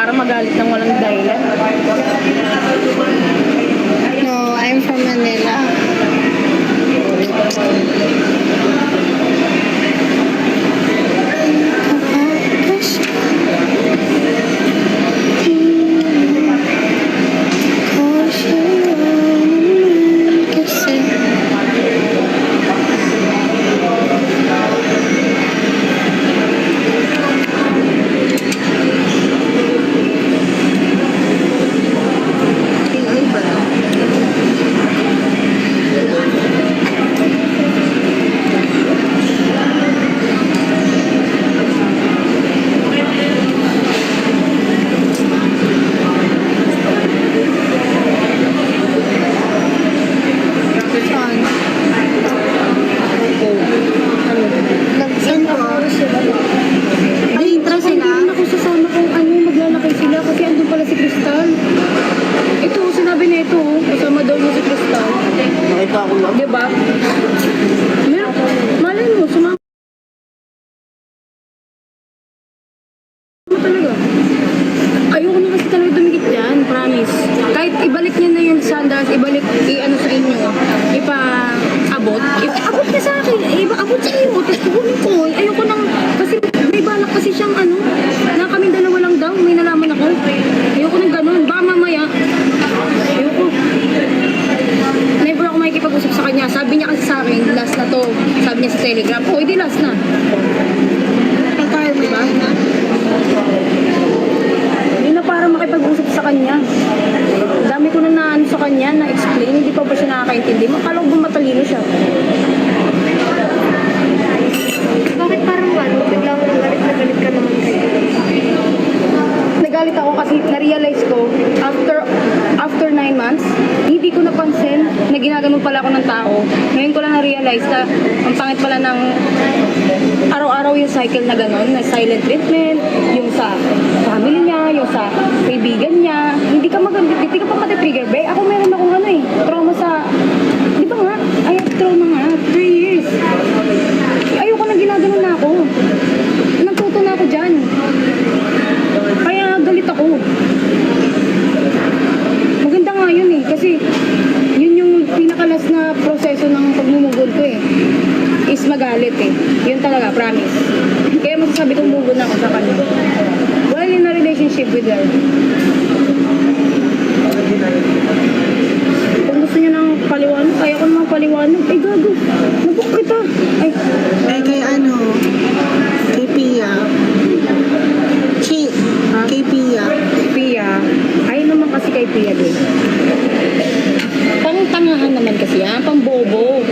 para magalit ng walang dahilan. No, I'm from Manila. Diba? Malay mo, sumama talaga. Ayoko na kasi talaga dumikit yan, promise. Kahit ibalik niya na yung sandals, ibalik, i-ano sa inyo, ipa-abot. Ipa-abot niya sa akin, ipa-abot sa inyo, tapos kukunin ko. Ayoko nang, kasi may balak kasi siyang na kaming dalawa lang daw, may nalaman ako. Ayoko nang ganun, baka mamaya, ayoko. Never ako makikipag-usap sa kanya. Sabi niya kasi sa akin, last na to. Sabi niya sa Telegram, oh, hindi last na. Diba? Hindi na para makipag-usap sa kanya. Dami ko na naano sa kanya, na-explain, hindi pa ba siya nakakaintindi. Makala ko ba matalino siya? Bakit parang biglang galit na galit ka naman kayo? Nagalit ako kasi na-realize ko after 9 months, hindi ko napansin na ginaganon pala ako ng tao. Ngayon ko lang na-realize na ang pangit pala ng araw-araw yung cycle na gano'n, na silent treatment, yung sa family niya, yung sa kaibigan niya. Hindi ka pa matitrigger, be. Ako meron akong trauma sa, di ba nga? I have trauma nga, 3 years. Ayoko na ginaganon na ako. Natuto na ako dyan. Kaya galit ako. Maganda nga yun kasi yun yung pinakalas na proseso ng pagmumugod ko is magalit Yun talaga, promise. Kaya masasabi kong mugod na ako sa kanya. While in a relationship with her. Kung gusto niya ng paliwanag, kaya ko namang paliwanag. Ay, gago. Nabuk kita. Ay, Kay kay Pia. Kay Pia. Pia. Ay naman kasi kay Pia din. Pang-tangahan naman kasi yan, pang-bobo.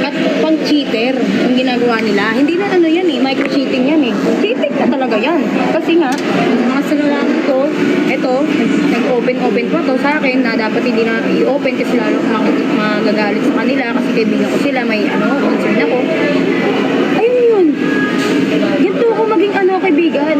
At pang-cheater yung ginagawa nila. Hindi na yan micro-cheating yan Cheating na talaga yan. Kasi nga, mga sinalaman ko, eto, nag-open pa to sa akin na dapat hindi na i-open kasi lalo magagalit sa kanila kasi kaibigan ko sila, may concern ako. Ayun yun. Ganito ako maging kaibigan.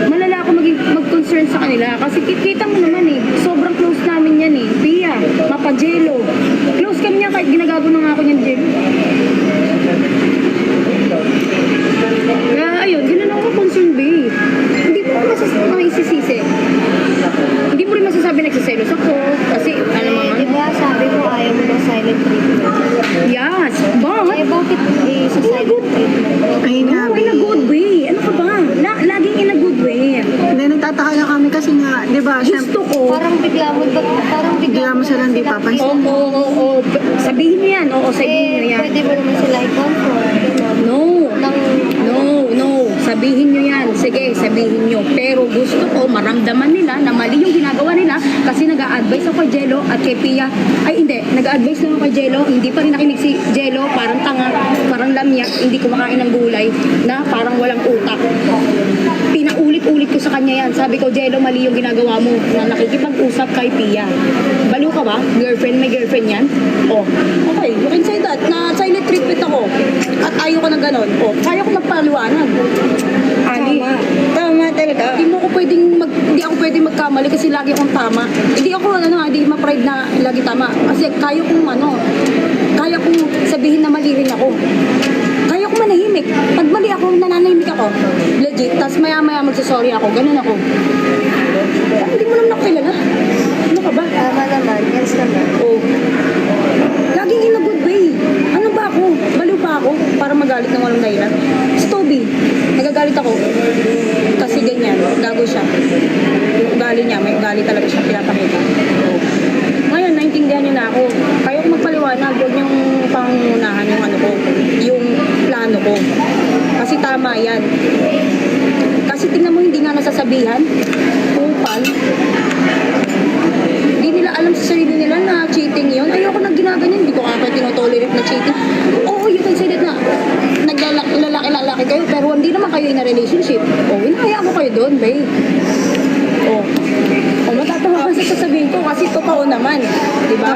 Malala ako mag-concern sa kanila kasi kita mo naman sobrang close namin yan Pia, mapa-Jello. Close kami niya kahit ginagago na nga ako niyan Jello. Kaya ayun, ganun ako concern be. Hindi mo maisisisi. Hindi mo rin masasabi nagsiselos ako kasi Di ba sabi mo ayaw mo ng silent treatment? yes, but Bakit sa silent treatment? in a good way. Ano ka ba? Laging in a good way. Hindi, nagtataka lang kami kasi nga, di ba, Gusto ko. Parang bigla bigla mo silang di papansin. Oo. Sabihin niyo yan. Oo, sabihin niyo yan. pwede mo naman sila i-comfort. No. Sabihin nyo yan. Sige, sabihin nyo. Pero gusto ko maramdaman nila na mali yung ginagawa nila kasi nag-a-advise ako kay Jello at kay Pia. Ay, hindi. Nag-a-advise lang ako kay Jello. Hindi pa rin nakinig si Jello. Parang tanga, parang lamyak. Hindi kumakain ng gulay na parang walang utak. Pinaulit-ulit ko sa kanya yan. Sabi ko, Jello, mali yung ginagawa mo na nakikipag-usap kay Pia. Baliw ka ba? May girlfriend yan? Oh, okay. You can say that. Na silent treatment ako. At ayaw ko na ganon. Oh, kaya ko magpaliwanag. Ali. Tama talaga. Hindi ako pwedeng magkamali kasi lagi akong tama. Hindi ako hindi ma-pride na lagi tama. Kasi kaya kong sabihin na mali rin ako. Kaya ko manahimik. Pag mali ako, nananahimik ako. Legit. Tapos maya-maya magsasorry ako. Ganun ako. Hindi mo naman ako kilala. Ano ka ba? Tama naman, yes naman. Oh. Laging in a good way. Ano ba ako? Baliw pa ako para magalit ng walang dahilan. Si Toby, nagagalit ako. Kasi ganyan, gago siya. Yung ugali niya, may ugali talaga siya pinapakita. Oh. Ngayon, naintindihan niyo na ako. Kayo kung magpaliwanag, huwag niyong pangunahan yung ano ko, yung plano ko. Kasi tama yan. Kasi tingnan mo, hindi nga nasasabihan. Kupal. Hindi nila alam sa sarili nila na cheating yun. Ayoko nang ginaganyan. Hindi ko kaya tinotolerate na cheating. Oo, you can say that na lalaki kayo, pero hindi naman kayo in a relationship. Oo, hinahayaan ko kayo doon, babe. Oo. O, matatawa ka sa sasabihin ko kasi totoo naman. Diba?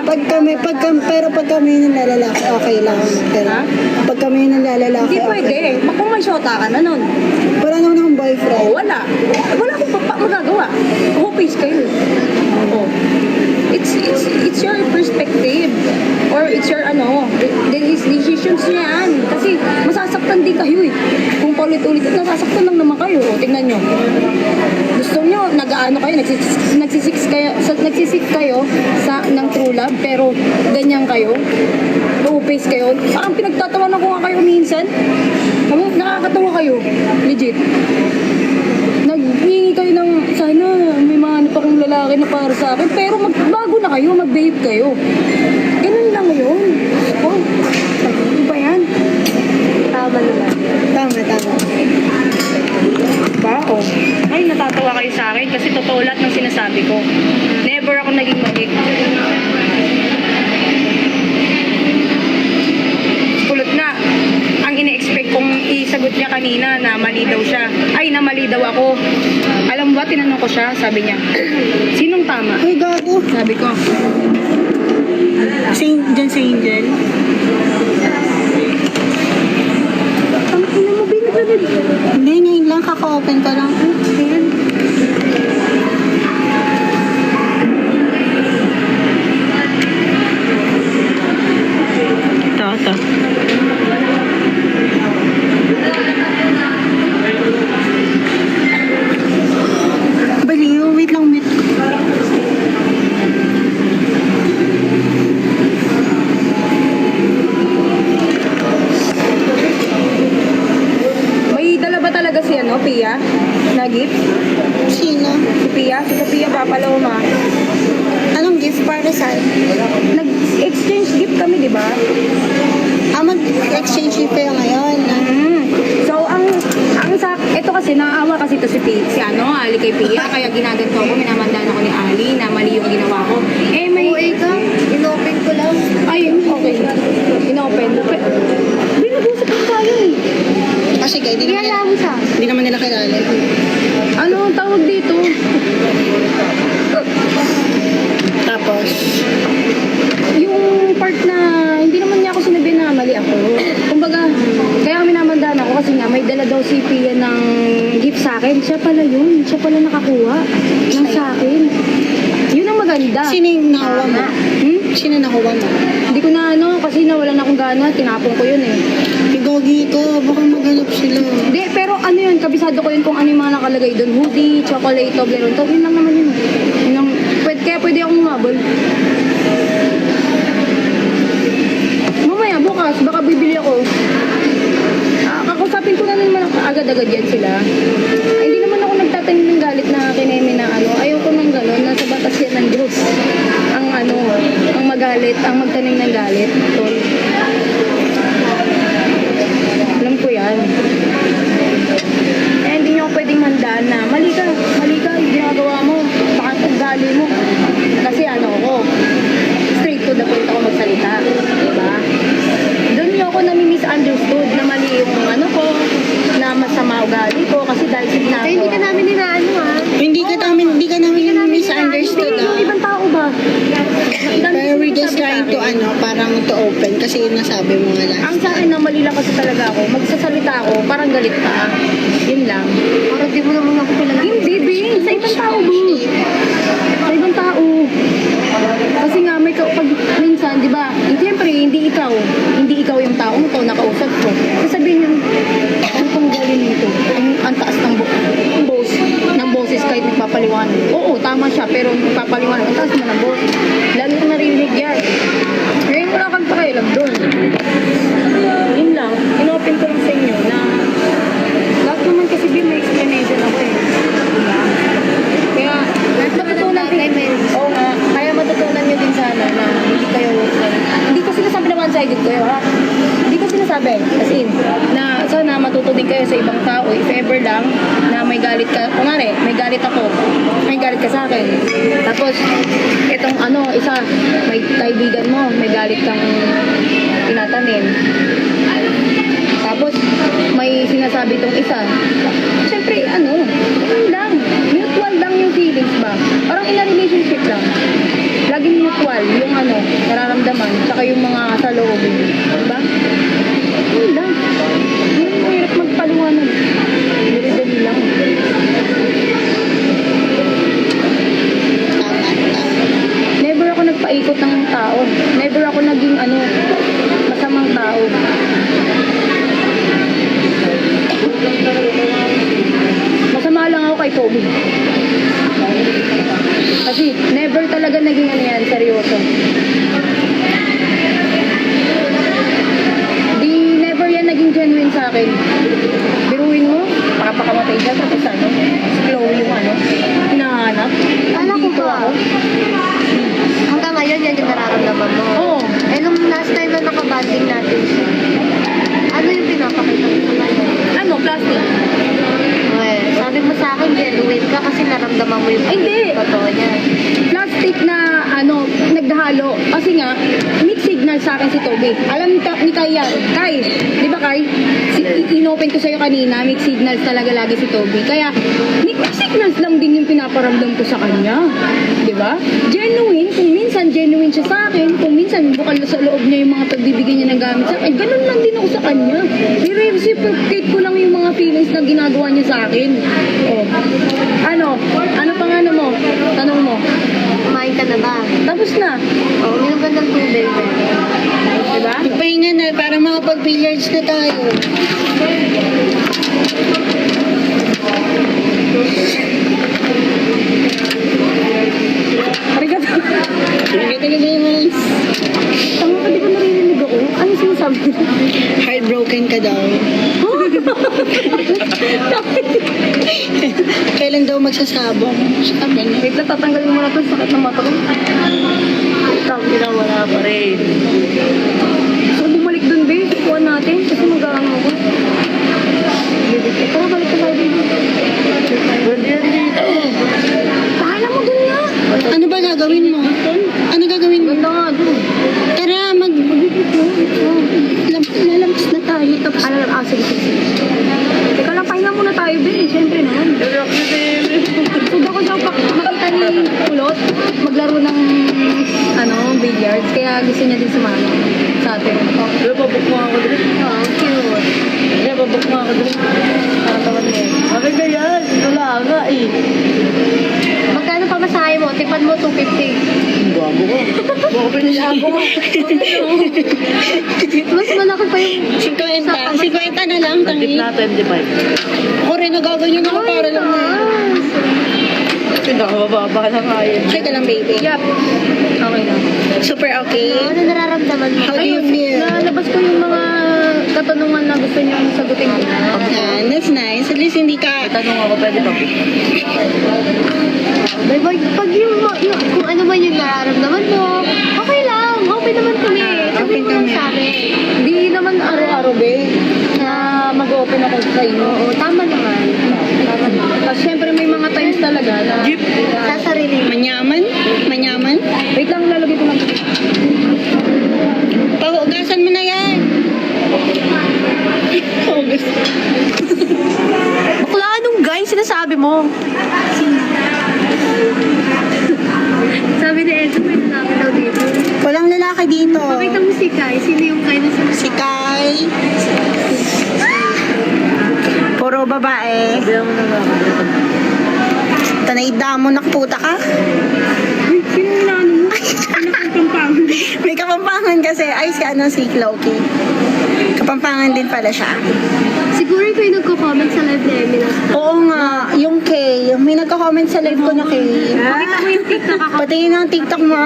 Pero pag kami ng lalaki, okay lang. Pero Ha? pag kami ng lalaki, Hindi pwede. Kung may shota ka na nun. Wala naman akong boyfriend. Oo, wala. Wala akong magagawa. Hopeless kayo. Oo. It's your perspective. Or it's your decisions niya yan. Kasi masasaktan din kayo eh. Kung paulit-ulit, nasasaktan lang naman kayo. O, tingnan nyo. Gusto nyo, nag-ano kayo, nagsisik kayo ng true love, pero ganyan kayo. Hopeless kayo. Parang pinagtatawanan ko nga kayo minsan. Nakakatawa kayo. Legit. Naghingi kayo ng, sana may mga ano pa kong lalaki na para sa akin, pero magbago na kayo, mag-behave kayo. Ganun lang yun. Oh, ano ba yan? Tama naman. Tama. Ba? Oh. Ay, natatawa kayo sa akin kasi totoo lahat ng sinasabi ko. Never ako naging mali. Kulot na. Ang ine-expect kong isagot niya kanina na mali daw siya. Ay, na mali daw ako. Alam mo ba, tinanong ko siya, sabi niya, sinong tama? Ay, gago. Sabi ko, Dyan sa Angel. ang ina mo, binaglalid. Hindi, ngayon lang, kaka-open ko lang. Ayan. Ito. Baliw, wait lang, wait. May dala ba talaga si ano, Pia? Na gift? Sino? Si Pia? Si Sophia Papaloma. Anong gift para saan? Nag-exchange gift kami, di ba? Mag-exchange gift kayo ngayon. So, ito kasi, naaawa kasi to si Ali kay Pia, kaya ginaganto ko, minamandaan ako ni Ali na mali yung ginawa ko. Eh, may... Oo, ka. Inopen ko lang. Ay, okay. Inopen. Hindi, nag-usap lang tayo eh. Kasi kaya, Hindi alam mo siya. hindi naman nila kilala. Ano ang tawag dito? Tapos, Yung part na hindi naman niya ako sinabi na mali ako. Kumbaga, kaya kami namandahan ako kasi nga may dala daw si Pia ng gift sa akin. Siya pala yun. Siya pala nakakuha ng sa akin. Yun ang maganda. sino yung nakuha mo? Sino nakuha mo? Hindi ko na kasi nawalan akong gana. Tinapon ko yun eh. Gogi ka, baka maghanap sila. Hindi, pero ano yun, kabisado ko yun kung ano yung mga nakalagay doon. Hoodie, chocolate, Toblerone. Yun lang naman yun. Kaya pwede akong umabol. Mamaya, bukas, baka bibili ako. Kakusapin ko na naman agad-agad yan sila. Ay, hindi naman ako nagtatanim ng galit na kineme na ayoko nang gano'n, nasa batas yan ng Diyos. Ang magalit, ang magtanim ng galit. Tol. Alam ko yan. Eh, hindi nyo pwedeng handaan na mali ka, yung ginagawa mo, baka ugali mo. Kasi straight to the point ako magsalita. Diba? Doon nyo ako nami-misunderstood na mali yung ko, na masama ugali ko, kasi dahil sa ginagawa. Kaya hindi ka namin inaano ha. Hindi ka namin misunderstood. Hindi, yung ibang tao ba? Pero we're just trying to parang to open kasi yun nasabi mo nga last. Ang sa akin na mali lang kasi talaga ako, magsasalita ako, parang galit ka. Yun lang. Parang di mo naman ako kilala. Hindi, Bing. Sa ibang tao, Bing. Sa ibang tao. Kasi nga, pag minsan, di ba, siyempre, hindi ikaw yung tao mo, nakausap ko. Sasabihin yung, ang panggaling nito, ang taas ng boses ka kahit nagpapaliwanag. Oo, tama siya, pero nagpapaliwanag. Ang taas mo ng boss. Lalo na narinig yan. Ngayon wala kang pakialam doon. Yun lang, inopen ko lang sa inyo na lahat naman kasi din may explanation ako eh. Diba? Kaya, matutunan din. Oo nga, kaya matutunan nyo din sana na hindi ko sinasabi na one-sided kayo ha. Hindi ko sinasabi, as in, na sana matuto din kayo sa ibang tao. If ever lang na may galit ka, kunwari, may galit ako, may galit ka sa akin. Tapos, itong isa, may kaibigan mo, may galit kang tinatanim. Tapos, may sinasabi tong isa. Siyempre, yun lang. Mutual lang yung feelings ba? Parang in a relationship lang. Laging mutual yung nararamdaman, saka yung mga saloobin. Diba? Yun lang. Yun ang hirap magpaliwanag. Dali-dali lang. Never ako nagpaikot ng tao. Never ako naging masamang tao. Masama lang ako kay Toby. Kasi never talaga naging seryoso. Never yan naging genuine sa akin. Biruin mo, makapakamatay siya, tapos si Chloe yung hinahanap. Alam ko ba? Hanggang ngayon, yan yung nararamdaman mo. Oo. Eh, nung last time na nakabanding natin siya, ano yung pinapakita mo sa kanya? Plastic. Well, sabi mo sa akin, genuine ka kasi naramdaman mo yung Hindi. totoo niya. Plastic na nagdahalo. Kasi nga, mixed signal sa akin si Toby. Alam ni Kai yan. Kai, di ba Kai? Inopen ko sa'yo kanina, mixed signals talaga lagi si Toby. Kaya, mixed signals lang din yung pinaparamdam ko sa kanya. Di ba? Genuine, kung minsan genuine siya sa akin, kung minsan bukal sa loob niya yung mga pagbibigay niya ng gamit sa akin, ganun lang din ako sa kanya. I-reciprocate ko lang yung mga feelings na ginagawa niya sa akin. Oh. Ano pang mo? Tanong mo. Kumain ka na ba? Tapos na. Oo, uminom ka ng tubig. Diba? Magpahinga na para makapag-billiards na tayo. Arigato. Arigato gozaimasu. Tama ka, di ba narinig ako? Ano sinasabi? Heartbroken ka daw. Kailan daw magsasabong? Sabi niya. Wait lang, tatanggalin mo na ito. Sakit ng mata ko. Wala pa rin. So, bumalik dun, babe. Sukuan natin. Kasi mag-aano ako. Tara, balik ka tayo dito. Pwede yan dito. Pahala mo dun na. Ano ba gagawin mo? Ano gagawin mo? Ganda nga dun. Tara, lalampas na tayo. Tapos, Sige. Teka lang, pahinga muna tayo, babe. Siyempre naman. Suda ko siya makita ni Kulot maglaro ng billiards. Kaya gusto niya din sumama sa atin. Pabuk mo ako dito. Oh, cute. Pabuk mo ako dito. Tawag niya. Sabi ka yan. Wala nga eh. Magkano pa masahe mo? Tipan mo 250. Bago ko. Baka pinilabo mo. Mas malaki pa yung... 50 na lang, tangi. na 25. Ako rin, nagaganyan ako para lang na. Pinakababa na nga yun. Okay ka lang, baby. Yup. Okay na. Super okay. Ano nararamdaman mo? How do you feel? Nalabas ko yung mga katanungan na gusto niyo sagutin ko. Yan, that's nice. At least hindi ka... Tanong ako, pwede ba? Pag yung kung ano man yung nararamdaman mo, okay lang. Open naman kami. Sabihin mo lang kami. sa amin. Hindi naman araw-araw, be, na mag-open ako sa inyo. Oo, tama naman. Tama naman. Kasi syempre may mga times talaga na... Sa sarili mo. Manyaman. Wait lang, lalagay ko lang. Pahugasan mo na yan. Hugas. Bakla, anong guys sinasabi mo? Sabi ni Edo, may lalaki daw dito. Walang lalaki dito. Pakita mo si Kai. Sino yung Kai na sinasabi? Si Kai. Puro babae. Tanay mo, nakputa ka? Sino yung inaano mo? Ano kang pampang? May kapampangan kasi. Ay, si Chloe. Kapampangan din pala siya. Siguro ito yung nagko-comment sa live ni Eminas. Oo nga, yung Kay. Yung may nagka-comment sa live ko na Kay. Pakita mo yung TikTok ako. Patingin ng TikTok mo.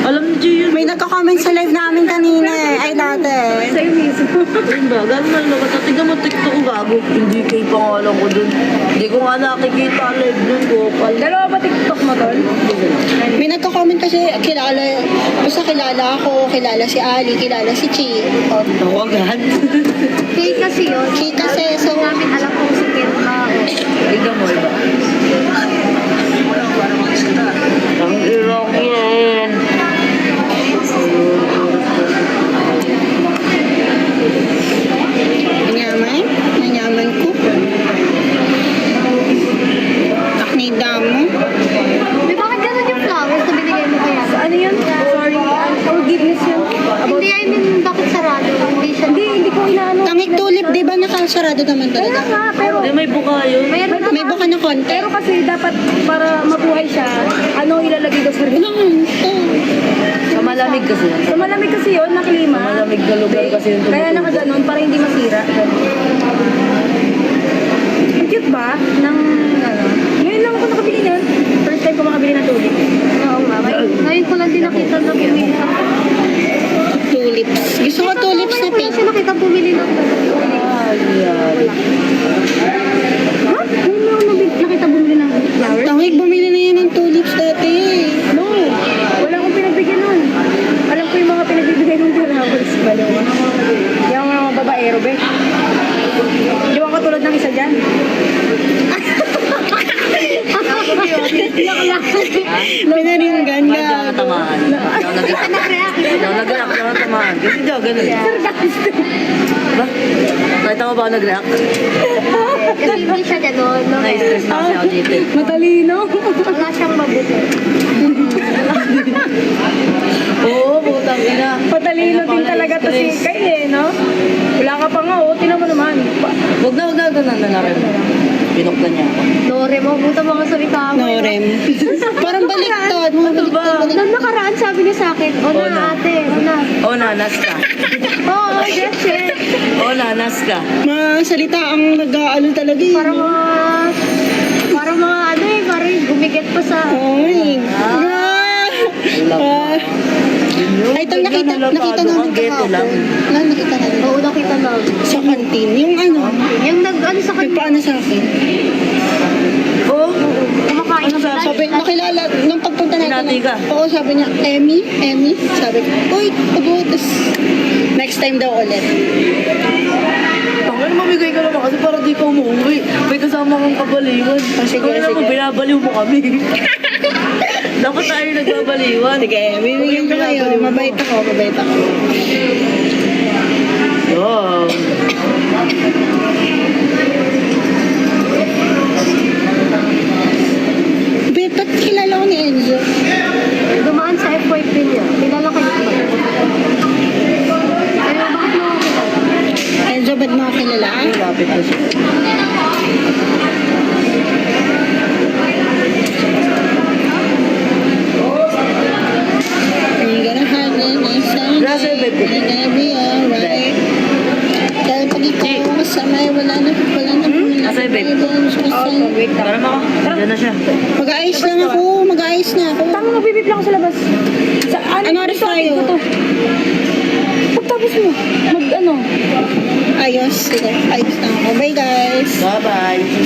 Alam niyo yun. May nagka-comment sa live namin kanina eh. Ay, dati. Sa'yo mismo. Yun ba? Gano'n lang naman. Tignan mo TikTok ko gago. Hindi kay pangalan ko dun. Hindi ko nga nakikita live dun. Gopal. Dalawa ba TikTok mo, Tol? May nagka-comment kasi basta kilala ako, kilala si Ali, kilala si Chi. O, Ako agad. Kay kasi yun. Kay kasi, so- Hindi namin alam kung si Ken ba. Tignan mo ba? Ang irong yan. Manyaman? Manyaman ko. Aknida mo. May bakit ganun yung flowers na binigay mo kaya? Ano yun? Sorry. Forgiveness yun. Hindi, I mean, bakit sarado? Hindi siya. Hindi ko inaano. Tangik tulip, di ba nakasarado naman Kaya talaga? nga, pero... Hindi, may buka yun. Mayroon na. May baka na konti. Pero kasi dapat para mabuhay siya, ano ilalagay daw sa rin? Sa malamig kasi yan. Sa malamig kasi yun, na klima. Sa malamig na lugar kasi yung Kaya tumutubo. nakaganon para hindi masira. Ganun. Ang cute ba? Nang ano? Ngayon lang ako nakabili niyan. First time ko makabili ng tulip. Oo nga. Ngayon ko lang din nakita na bumili. Tulips. Gusto ko tulips na Ngayon ko lang pink. siya nakita bumili ng Ay, yan. Ha? Ngayon lang ako nakita bumili ng flowers? Tangik, bumili na yan ng tulips dati. No. Wala akong pinagbigyan nun. Alam ko yung mga pinagbibigay ng flowers. Balawa. Yung mga babaero, be. Hindi ako katulad ng isa dyan. Pinaringgan Ay, diyan ka. natamaan. Diyan nag-react. Diyan nag-react. Diyan natamaan. Kasi diyan, ganun. Ba? Nakita mo ba ako nag-react? Kasi hindi siya gano'n. No? Na-stress na kasi ako dito. Matalino. Wala siyang mabuti. Oo, putang ina. Patalino Kaya din pala talaga to si stress. Kay eh, no? Wala ka pa nga, oh. Tinan mo naman. Huwag na narin. Pinukta niya ako. Nore mo, buta mga salita mo. No, Rem. Parang baliktad. Mga Ano ba? baliktad. Nung nakaraan sabi niya sa akin, o O na. na ate, o na. Oh, nanas ka. Oo, that's it. Oh, nanas ka. Mga salita ang nag-aalo talaga eh. Parang mga ano eh, parang gumiget pa sa... Ay. Ah. Ay, ito nakita namin Geto lang. kahapon. Nakita namin. Oo, nakita na. Sa kantin. Yung ano, Yung nag-ano sa kanya, nagpaano sa akin. Oh, kumakain Ano sila. Sabi, nakilala, nung pagpunta natin. Hinati ka? Oo, sabi niya, Emmy. Sabi ko, uy, pabutas. Next time daw ulit. tanggal mamigay ka naman kasi para di ka umuwi. May kasama kang kabaliwan. sige, Kaya naman, sige. binabaliw mo kami. Dapat tayo nagbabaliwan. Sige, bibigyan ko kayo. Mabait ako. Oh. Ba't kilala ko ni Enzo? Dumaan sa FYP niya. Kilala kayo ba? Pero bakit mo ako kilala? Enzo, ba't mo ako kilala? Lapit na siya. Are you gonna have a nice time? Gracias, baby. You're gonna be alright. Dahil pag ikaw kasama, wala na. Nasa yung babe? Wait lang. Tara mo ako. Diyan na siya. Mag-aayos na ako. Tama, magbibip lang ako sa labas. Ano oras dito, tayo? dito. Pagtapos mo, mag ano, Ayos. Sige, ayos na ako. Bye guys. Bye-bye.